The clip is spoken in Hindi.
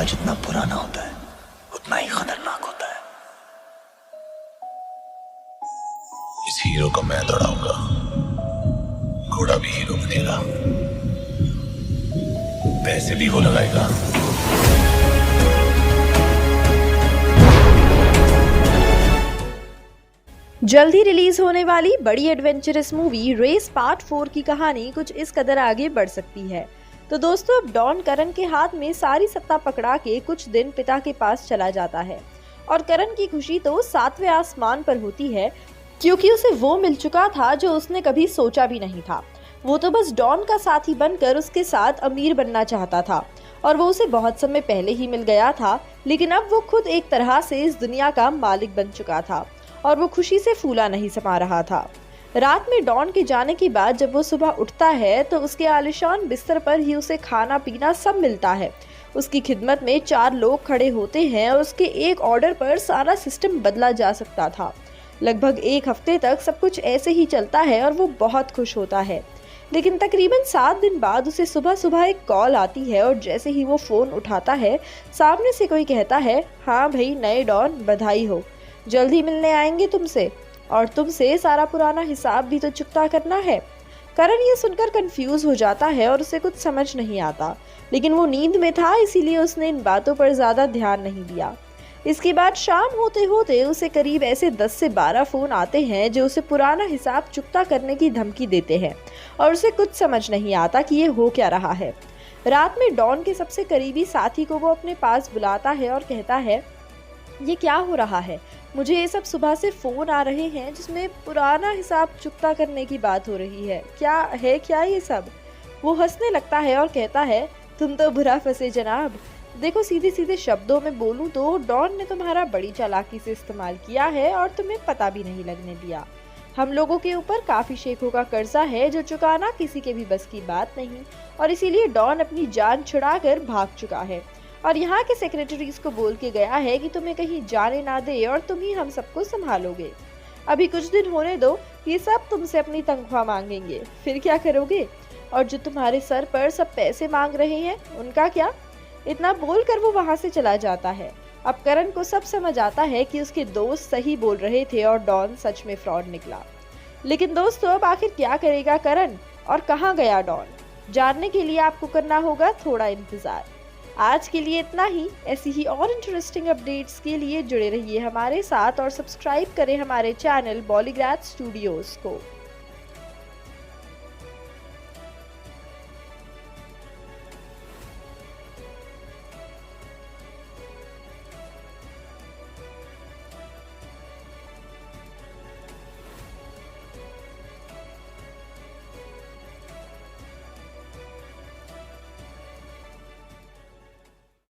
जितना पुराना होता है उतना ही खतरनाक होता है। इस हीरो को मैं दौड़ाऊंगा, घोड़ा भी हीरो बनेगा, पैसे भी वो लगाएगा। जल्द ही रिलीज होने वाली बड़ी एडवेंचरस मूवी रेस पार्ट 4 की कहानी कुछ इस कदर आगे बढ़ सकती है। तो दोस्तों, अब डॉन करण के हाथ में सारी सत्ता पकड़ा के कुछ दिन पिता के पास चला जाता है और करण की खुशी तो 7वें आसमान पर होती है, क्योंकि उसे वो मिल चुका था जो उसने कभी सोचा भी नहीं था। वो तो बस डॉन का साथी बनकर उसके साथ अमीर बनना चाहता था और वो उसे बहुत समय पहले ही मिल गया था, लेकिन अब वो खुद एक तरह से इस दुनिया का मालिक बन चुका था और वो खुशी से फूला नहीं समा रहा था। रात में डॉन के जाने के बाद जब वो सुबह उठता है तो उसके आलिशान बिस्तर पर ही उसे खाना पीना सब मिलता है। उसकी खिदमत में 4 लोग खड़े होते हैं और उसके एक ऑर्डर पर सारा सिस्टम बदला जा सकता था। लगभग 1 हफ्ते तक सब कुछ ऐसे ही चलता है और वो बहुत खुश होता है। लेकिन तकरीबन 7 दिन बाद उसे सुबह सुबह एक कॉल आती है और जैसे ही वो फोन उठाता है, सामने से कोई कहता है, हाँ भाई नए डॉन, बधाई हो, जल्द ही मिलने आएंगे तुमसे और तुमसे सारा पुराना हिसाब भी तो चुकता करना है। करण ये सुनकर कंफ्यूज हो जाता है और उसे कुछ समझ नहीं आता, लेकिन वो नींद में था, इसीलिए उसने इन बातों पर ज्यादा ध्यान नहीं दिया। इसके बाद शाम होते होते उसे करीब ऐसे 10 से 12 फोन आते हैं जो उसे पुराना हिसाब चुकता करने की धमकी देते हैं और उसे कुछ समझ नहीं आता कि ये हो क्या रहा है। रात में डॉन के सबसे करीबी साथी को वो अपने पास बुलाता है और कहता है, ये क्या हो रहा है? मुझे ये सब सुबह से फोन आ रहे हैं जिसमें पुराना हिसाब चुकता करने की बात हो रही है। क्या ये सब? वो हंसने लगता है और कहता है, तुम तो बुरा फंसे जनाब। देखो, सीधे सीधे शब्दों में बोलूं तो डॉन ने तुम्हारा बड़ी चालाकी से इस्तेमाल किया है और तुम्हें पता भी नहीं लगने दिया। हम लोगों के ऊपर काफी शेखों का कर्जा है जो चुकाना किसी के भी बस की बात नहीं, और इसीलिए डॉन अपनी जान छुड़ाकर भाग चुका है और यहाँ के सेक्रेटरीज को बोल के गया है कि तुम्हें कहीं जाने ना दे और तुम ही हम सबको संभालोगे। अभी कुछ दिन होने दो, ये सब तुमसे अपनी तनख्वाह मांगेंगे, फिर क्या करोगे? और जो तुम्हारे सर पर सब पैसे मांग रहे हैं उनका क्या? इतना बोलकर वो वहां से चला जाता है। अब करण को सब समझ आता है कि उसके दोस्त सही बोल रहे थे और डॉन सच में फ्रॉड निकला। लेकिन दोस्तों, अब आखिर क्या करेगा करण और कहाँ गया डॉन? जानने के लिए आपको करना होगा थोड़ा इंतजार। आज के लिए इतना ही। ऐसी ही और इंटरेस्टिंग अपडेट्स के लिए जुड़े रहिए हमारे साथ और सब्सक्राइब करें हमारे चैनल बॉलीग्राज स्टूडियोज को।